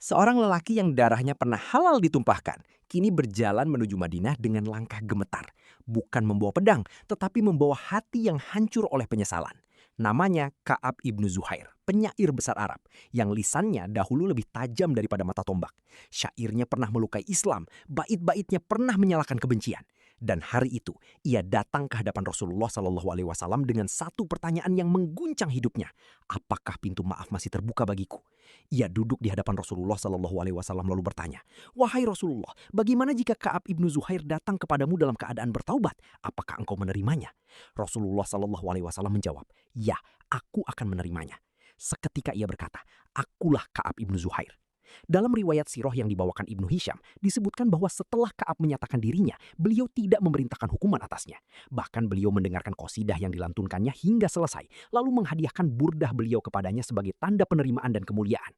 Seorang lelaki yang darahnya pernah halal ditumpahkan, kini berjalan menuju Madinah dengan langkah gemetar. Bukan membawa pedang, tetapi membawa hati yang hancur oleh penyesalan. Namanya Ka'ab ibnu Zuhair, penyair besar Arab, yang lisannya dahulu lebih tajam daripada mata tombak. Syairnya pernah melukai Islam, bait-baitnya pernah menyalakan kebencian. Dan hari itu, ia datang ke hadapan Rasulullah SAW dengan satu pertanyaan yang mengguncang hidupnya. Apakah pintu maaf masih terbuka bagiku? Ia duduk di hadapan Rasulullah SAW lalu bertanya, "Wahai Rasulullah, bagaimana jika Ka'ab ibnu Zuhair datang kepadamu dalam keadaan bertaubat? Apakah engkau menerimanya?" Rasulullah SAW menjawab, "Ya, aku akan menerimanya." Seketika ia berkata, "Akulah Ka'ab ibnu Zuhair." Dalam riwayat sirah yang dibawakan Ibnu Hisham, disebutkan bahwa setelah Ka'ab menyatakan dirinya, beliau tidak memerintahkan hukuman atasnya. Bahkan beliau mendengarkan qasidah yang dilantunkannya hingga selesai, lalu menghadiahkan burdah beliau kepadanya sebagai tanda penerimaan dan kemuliaan.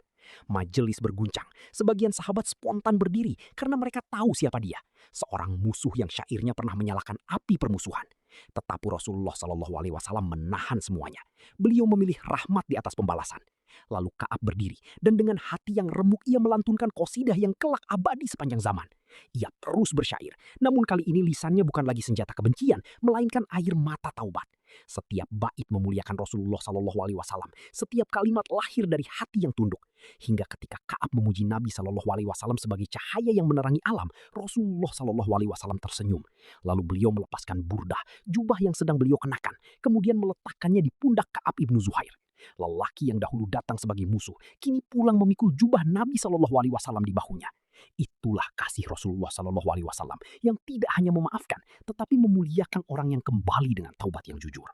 Majelis berguncang, sebagian sahabat spontan berdiri karena mereka tahu siapa dia. Seorang musuh yang syairnya pernah menyalakan api permusuhan. Tetapi Rasulullah SAW menahan semuanya. Beliau memilih rahmat di atas pembalasan. Lalu Ka'ab berdiri, dan dengan hati yang remuk ia melantunkan qasidah yang kelak abadi sepanjang zaman. Ia terus bersyair, namun kali ini lisannya bukan lagi senjata kebencian, melainkan air mata taubat. Setiap bait memuliakan Rasulullah SAW, setiap kalimat lahir dari hati yang tunduk. Hingga ketika Ka'ab memuji Nabi SAW sebagai cahaya yang menerangi alam, Rasulullah SAW tersenyum. Lalu beliau melepaskan burdah, jubah yang sedang beliau kenakan, kemudian meletakkannya di pundak Ka'ab ibnu Zuhair. Lelaki yang dahulu datang sebagai musuh, kini pulang memikul jubah Nabi SAW di bahunya. Itulah kasih Rasulullah SAW yang tidak hanya memaafkan, tetapi memuliakan orang yang kembali dengan taubat yang jujur.